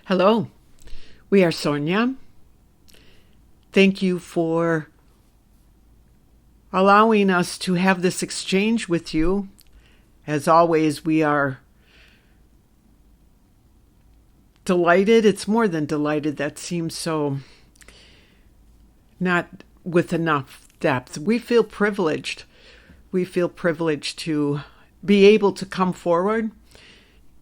Hello, we are Sornia. Thank you for allowing us to have this exchange with you. As always, we are delighted. It's more than delighted. That seems so not with enough depth. We feel privileged. We feel privileged to be able to come forward.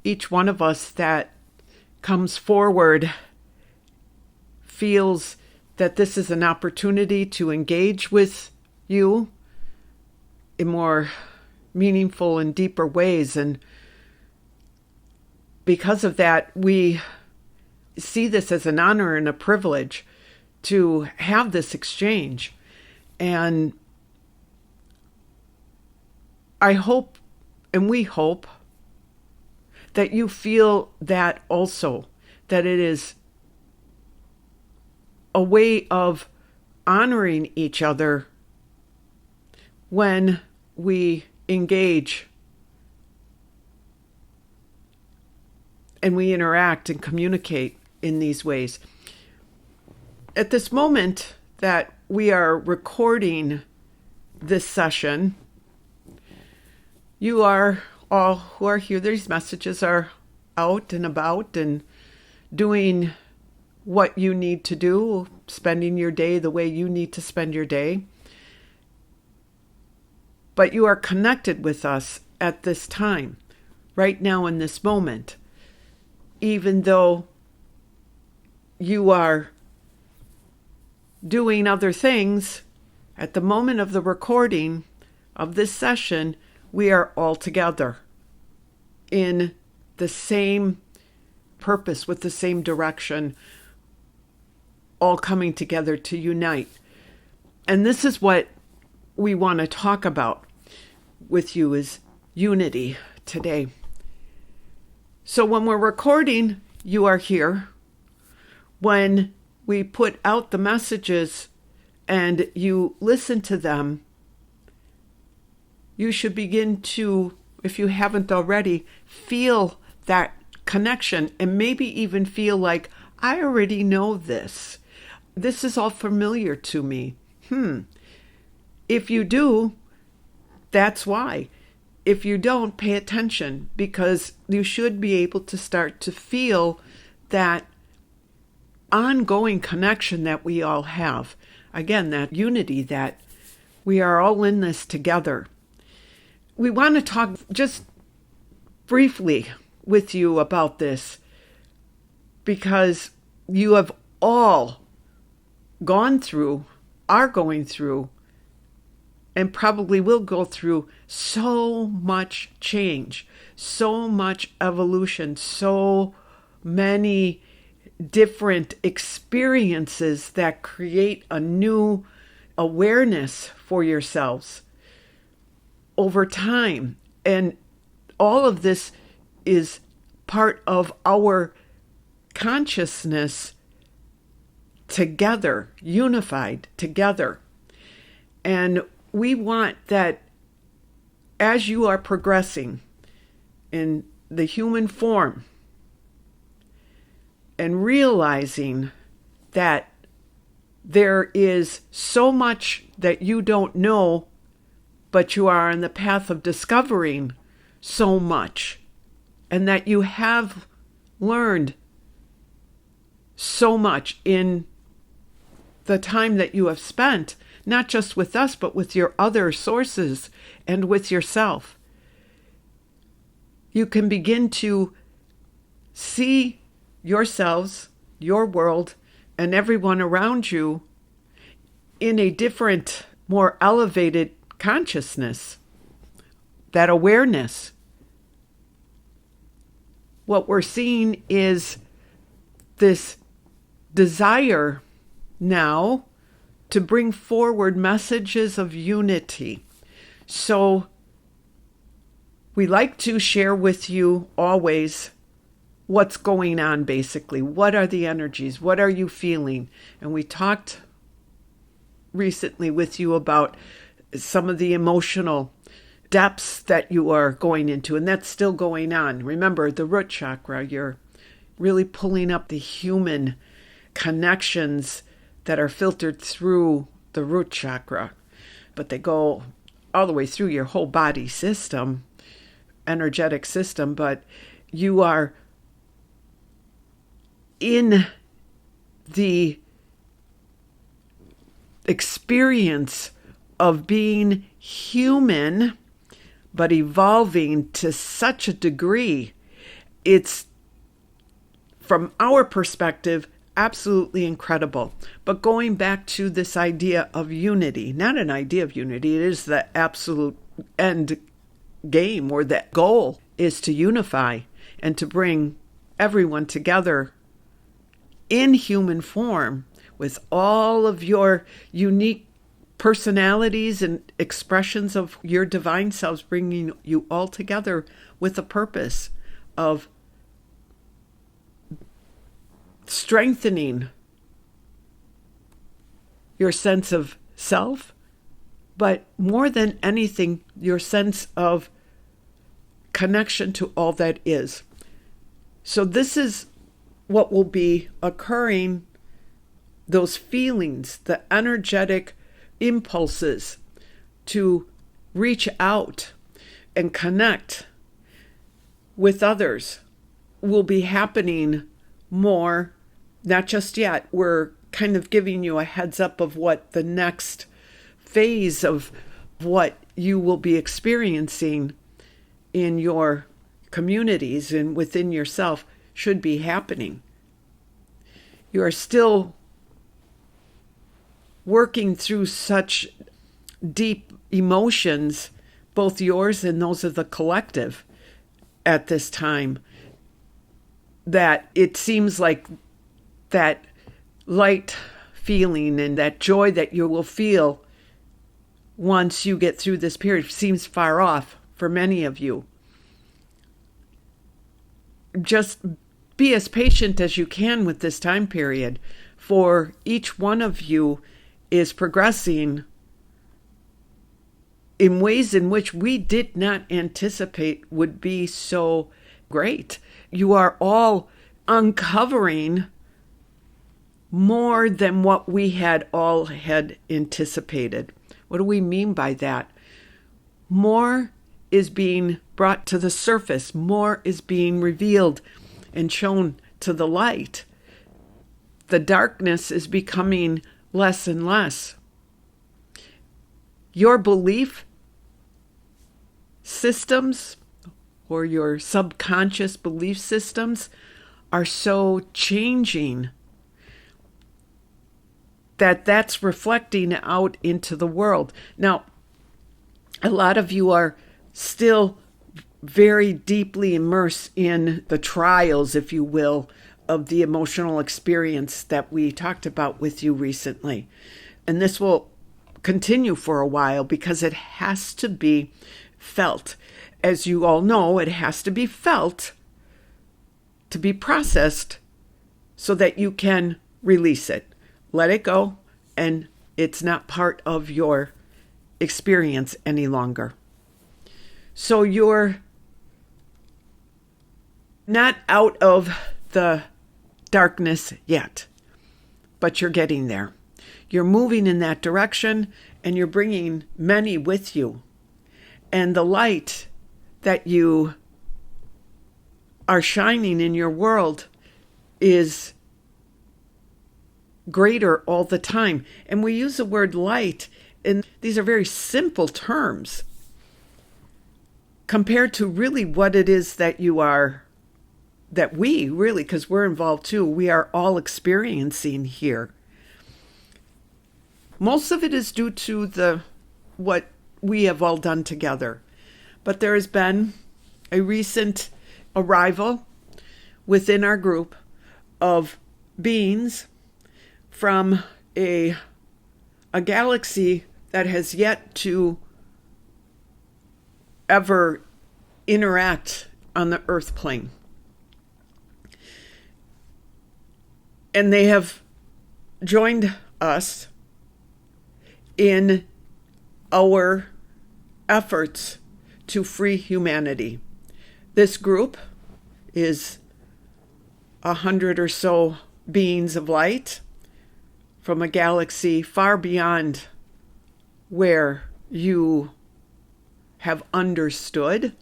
Each one of us that comes forward feels that this is an opportunity to engage with you in more meaningful and deeper ways. And because of that, we see this as an honor and a privilege to have this exchange. And I hope, and we hope, that you feel that also, that it is a way of honoring each other when we engage and we interact and communicate in these ways. At this moment that we are recording this session, you are all who are here, these messages are out and about and doing what you need to do, spending your day the way you need to spend your day. But you are connected with us at this time, right now in this moment, even though you are doing other things. At the moment of the recording of this session, we are all together in the same purpose, with the same direction, all coming together to unite. And this is what we want to talk about with you, is unity today. So when we're recording, you are here. When we put out the messages and you listen to them, you should begin to, if you haven't already, feel that connection and maybe even feel like, I already know this. This is all familiar to me. If you do, that's why. If you don't, pay attention, because you should be able to start to feel that ongoing connection that we all have. Again, that unity, that we are all in this together. We want to talk just briefly with you about this because you have all gone through, are going through, and probably will go through so much change, so much evolution, so many different experiences that create a new awareness for yourselves over time. And all of this is part of our consciousness together, unified together. And we want that as you are progressing in the human form and realizing that there is so much that you don't know, but you are on the path of discovering so much, and that you have learned so much in the time that you have spent, not just with us, but with your other sources and with yourself. You can begin to see yourselves, your world, and everyone around you in a different, more elevated consciousness, that awareness. What we're seeing is this desire now to bring forward messages of unity. So we like to share with you always what's going on, basically. What are the energies? What are you feeling? And we talked recently with you about some of the emotional depths that you are going into, and that's still going on. Remember, the root chakra, your really pulling up the human connections that are filtered through the root chakra, but they go all the way through your whole body system, energetic system, but you are in the experience of being human, but evolving to such a degree. It's, from our perspective, absolutely incredible. But going back to this idea of unity, not an idea of unity, it is the absolute end game, or the goal is to unify and to bring everyone together in human form with all of your unique personalities and expressions of your divine selves, bringing you all together with a purpose of strengthening your sense of self, but more than anything, your sense of connection to all that is. So this is what will be occurring, those feelings, the energetic impulses to reach out and connect with others will be happening more. Not just yet. We're kind of giving you a heads up of what the next phase of what you will be experiencing in your communities and within yourself should be happening. You are still working through such deep emotions, both yours and those of the collective at this time, that it seems like that light feeling and that joy that you will feel once you get through this period seems far off for many of you. Just be as patient as you can with this time period, for each one of you is progressing in ways in which we did not anticipate would be so great. You are all uncovering more than what we had anticipated. What do we mean by that? More is being brought to the surface. More is being revealed and shown to the light. The darkness is becoming less and less. Your belief systems, or your subconscious belief systems, are so changing that that's reflecting out into the world. Now, a lot of you are still very deeply immersed in the trials, if you will, of the emotional experience that we talked about with you recently. And this will continue for a while because it has to be felt. As you all know, it has to be felt to be processed so that you can release it. Let it go, and it's not part of your experience any longer. So you're not out of the darkness yet, but you're getting there. You're moving in that direction, and you're bringing many with you. And the light that you are shining in your world is greater all the time. And we use the word light, and these are very simple terms compared to really what it is that you are, that we really, because we're involved too, we are all experiencing here. Most of it is due to what we have all done together. But there has been a recent arrival within our group of beings from a galaxy that has yet to ever interact on the Earth plane. And they have joined us in our efforts to free humanity. This group is 100 or so beings of light from a galaxy far beyond where you have understood.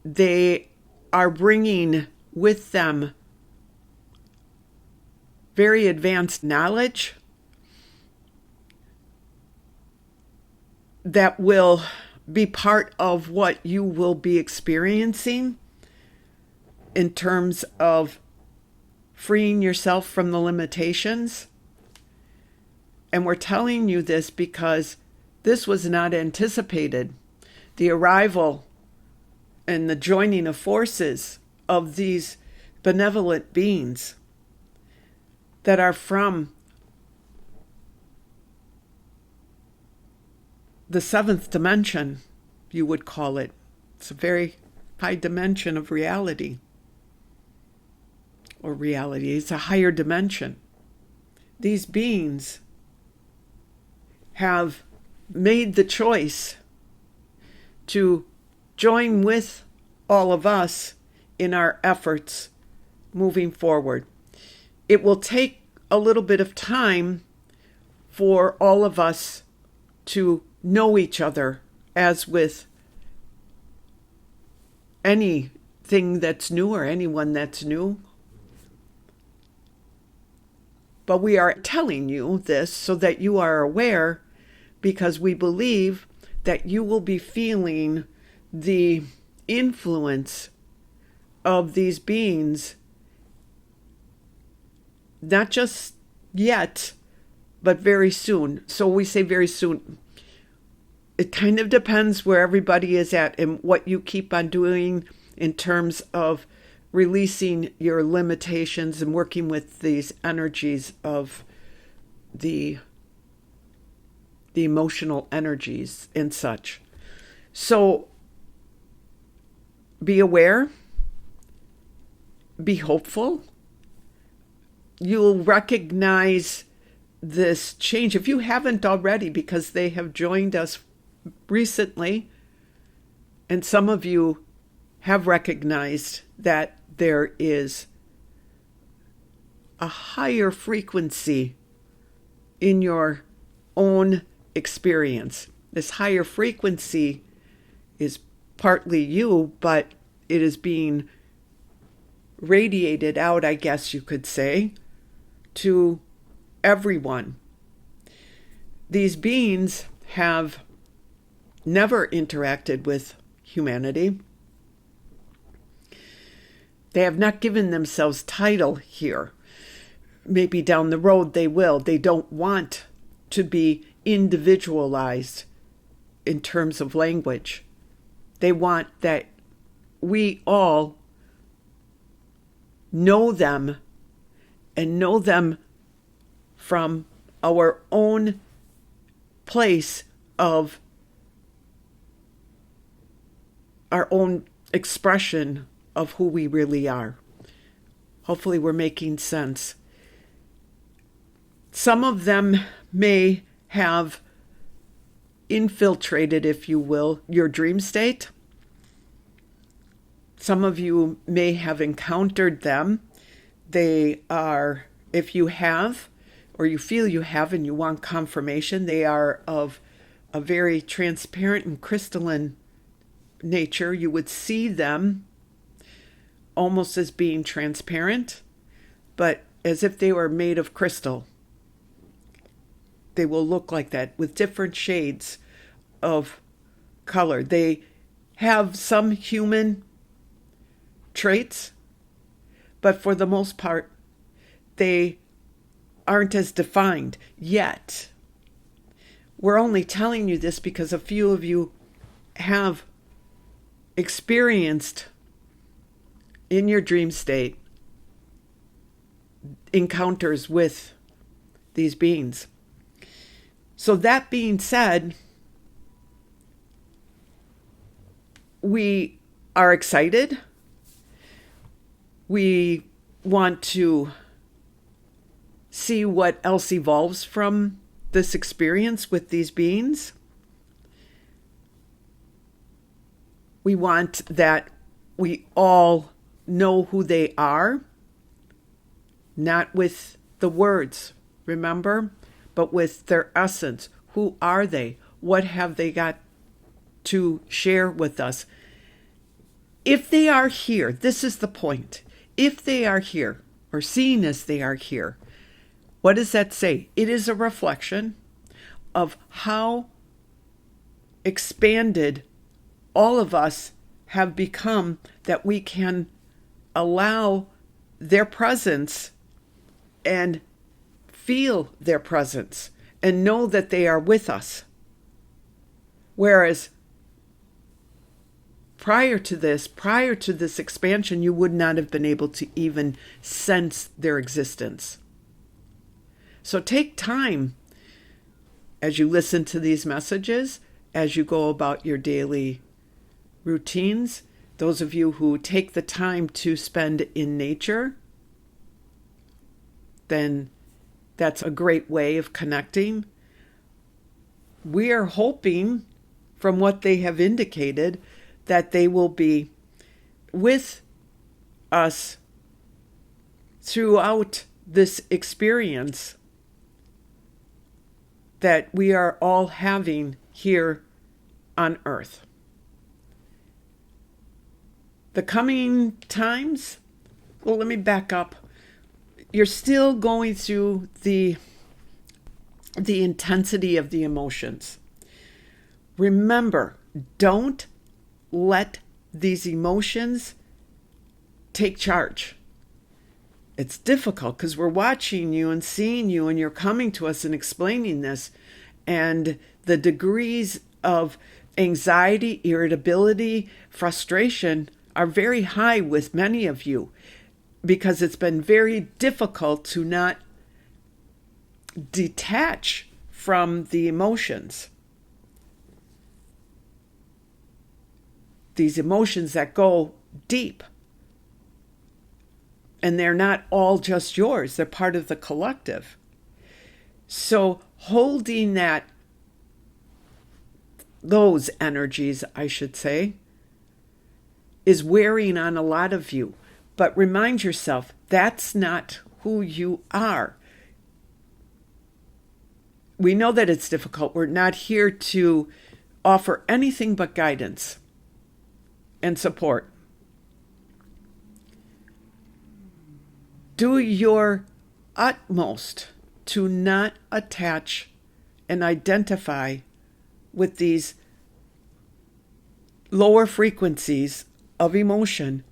They are bringing with them very advanced knowledge that will be part of what you will be experiencing in terms of freeing yourself from the limitations. And we're telling you this because this was not anticipated. The arrival and the joining of forces of these benevolent beings that are from the seventh dimension, you would call it. It's a very high dimension of reality. Or reality, it's a higher dimension. These beings have made the choice to join with all of us in our efforts moving forward. It will take a little bit of time for all of us to know each other, as with anything that's new or anyone that's new. But we are telling you this so that you are aware, because we believe that you will be feeling the influence of these beings, not just yet, but very soon. So we say very soon. It kind of depends where everybody is at and what you keep on doing in terms of releasing your limitations and working with these energies of the emotional energies and such. So be aware, be hopeful. You'll recognize this change if you haven't already, because they have joined us recently, and some of you have recognized that there is a higher frequency in your own experience. This higher frequency is partly you, but it is being radiated out, I guess you could say, to everyone. These beings have never interacted with humanity. They have not given themselves title here. Maybe down the road they will. They don't want to be individualized in terms of language. They want that we all know them and know them from our own place of our own expression of who we really are. Hopefully we're making sense. Some of them may have infiltrated, if you will, your dream state. Some of you may have encountered them. They are, if you have, or you feel you have and you want confirmation, they are of a very transparent and crystalline nature. You would see them almost as being transparent, but as if they were made of crystal. They will look like that with different shades of color. They have some human traits, but for the most part, they aren't as defined yet. We're only telling you this because a few of you have experienced in your dream state encounters with these beings. So that being said, we are excited. We want to see what else evolves from this experience with these beings. We want that we all know who they are, not with the words, remember, but with their essence. Who are they? What have they got to share with us? If they are here, this is the point. If they are here, or seen as they are here, what does that say? It is a reflection of how expanded all of us have become, that we can allow their presence and feel their presence and know that they are with us. Whereas prior to this expansion, you would not have been able to even sense their existence. So take time as you listen to these messages, as you go about your daily routines. Those of you who take the time to spend in nature, then that's a great way of connecting. We are hoping, from what they have indicated, that they will be with us throughout this experience that we are all having here on Earth. The coming times, well, let me back up. You're still going through the intensity of the emotions. Remember, don't let these emotions take charge. It's difficult because we're watching you and seeing you, and you're coming to us and explaining this, and the degrees of anxiety, irritability, frustration are very high with many of you, because it's been very difficult to not detach from the emotions. These emotions that go deep. And they're not all just yours. They're part of the collective. So holding those energies, I should say, is wearing on a lot of you. But remind yourself, that's not who you are. We know that it's difficult. We're not here to offer anything but guidance and support. Do your utmost to not attach and identify with these lower frequencies of emotion.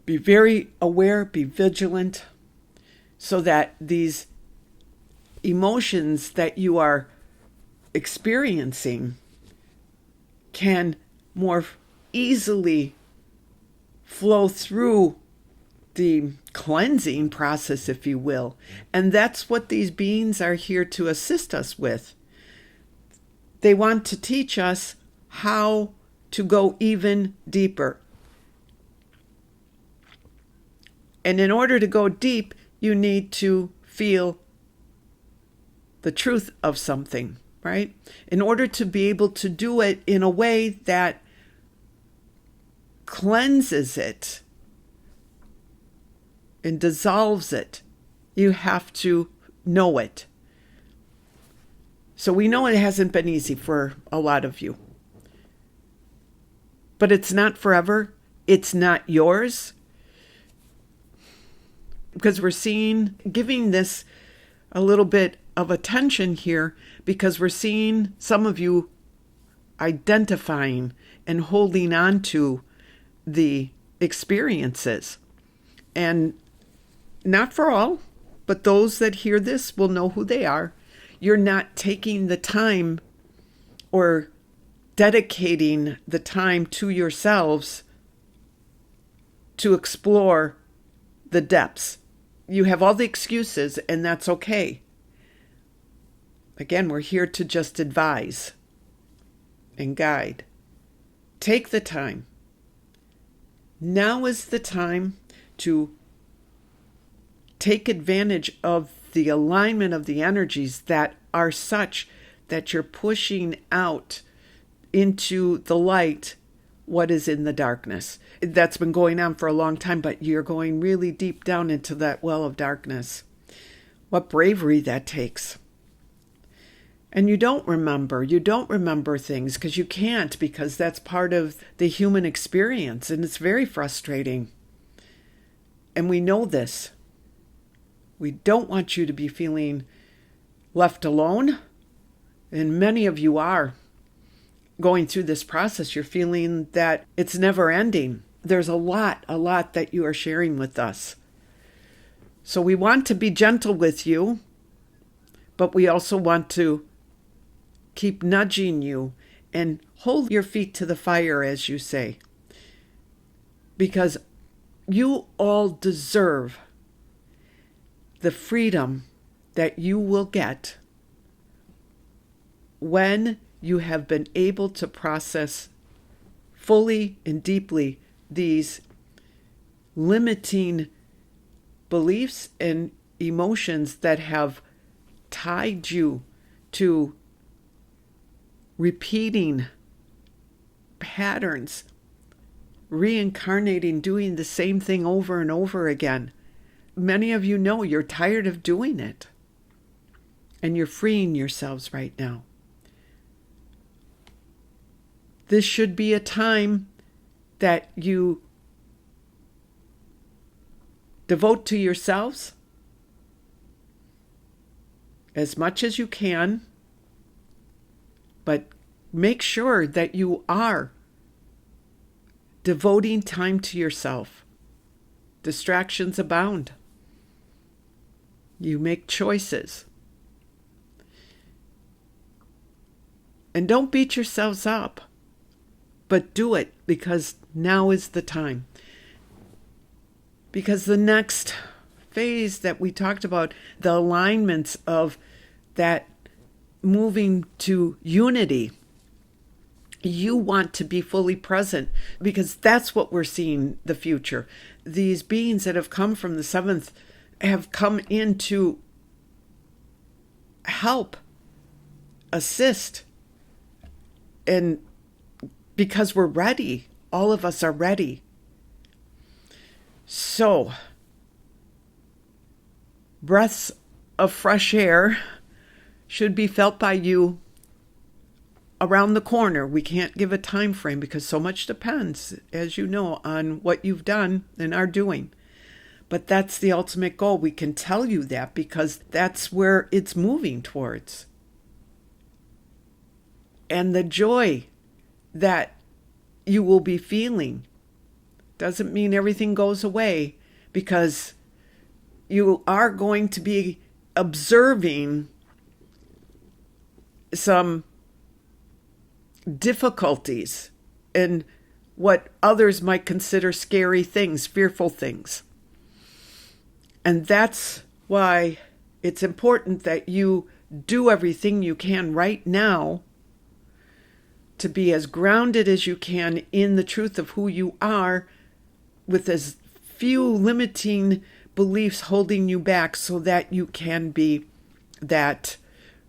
Be very aware, be vigilant, so that these emotions that you are experiencing can more easily flow through the cleansing process, if you will. And that's what these beings are here to assist us with. They want to teach us how to go even deeper. And in order to go deep, you need to feel the truth of something, right? In order to be able to do it in a way that cleanses it and dissolves it, you have to know it. So we know it hasn't been easy for a lot of you. But it's not forever. It's not yours. Because we're giving this a little bit of attention here, because we're seeing some of you identifying and holding on to the experiences. And not for all, but those that hear this will know who they are. You're not taking the time or dedicating the time to yourselves to explore the depths. You have all the excuses, and that's okay. Again, we're here to just advise and guide. Take the time. Now is the time to take advantage of the alignment of the energies that are such that you're pushing out into the light what is in the darkness. That's been going on for a long time, but you're going really deep down into that well of darkness. What bravery that takes. And you don't remember things because you can't, because that's part of the human experience, and it's very frustrating. And we know this. We don't want you to be feeling left alone, and many of you are going through this process. You're feeling that it's never ending. There's a lot that you are sharing with us. So we want to be gentle with you, but we also want to keep nudging you and hold your feet to the fire, as you say, because you all deserve the freedom that you will get when you have been able to process fully and deeply these limiting beliefs and emotions that have tied you to repeating patterns, reincarnating, doing the same thing over and over again. Many of you know you're tired of doing it, and you're freeing yourselves right now. This should be a time that you devote to yourselves as much as you can, but make sure that you are devoting time to yourself. Distractions abound. You make choices. And don't beat yourselves up, but do it, because now is the time. Because the next phase that we talked about, the alignments of that moving to unity, you want to be fully present, because that's what we're seeing the future. These beings that have come from the seventh have come in to help, assist, and because we're ready, all of us are ready. So, breaths of fresh air should be felt by you around the corner. We can't give a time frame because so much depends, as you know, on what you've done and are doing. But that's the ultimate goal. We can tell you that because that's where it's moving towards. And the joy that you will be feeling doesn't mean everything goes away, because you are going to be observing some difficulties and what others might consider scary things, fearful things. And that's why it's important that you do everything you can right now to be as grounded as you can in the truth of who you are, with as few limiting beliefs holding you back, so that you can be that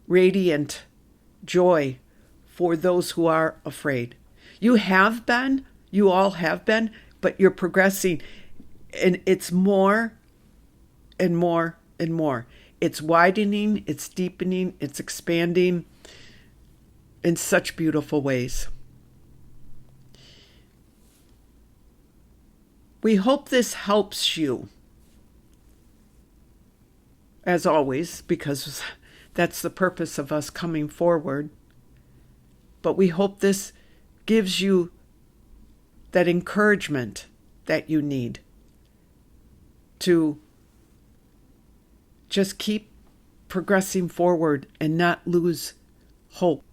radiant joy for those who are afraid. You all have been, but you're progressing, and it's more and more and more. It's widening, it's deepening, it's expanding in such beautiful ways. We hope this helps you, as always, because that's the purpose of us coming forward. But we hope this gives you that encouragement that you need to just keep progressing forward and not lose hope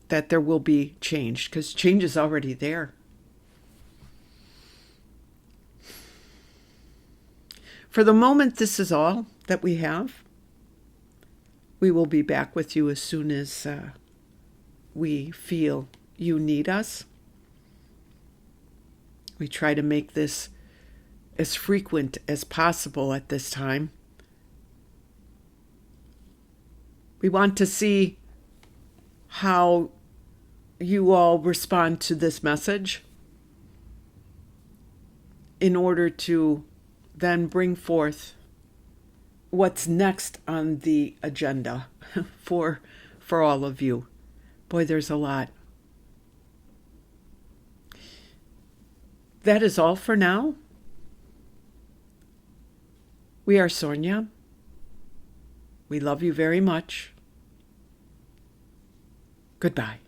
that there will be change, because change is already there. For the moment, this is all that we have. We will be back with you as soon as we feel you need us. We try to make this as frequent as possible at this time. We want to see how you all respond to this message in order to then bring forth what's next on the agenda for all of you. Boy, there's a lot. That is all for now. We are Sornia. We love you very much. Goodbye.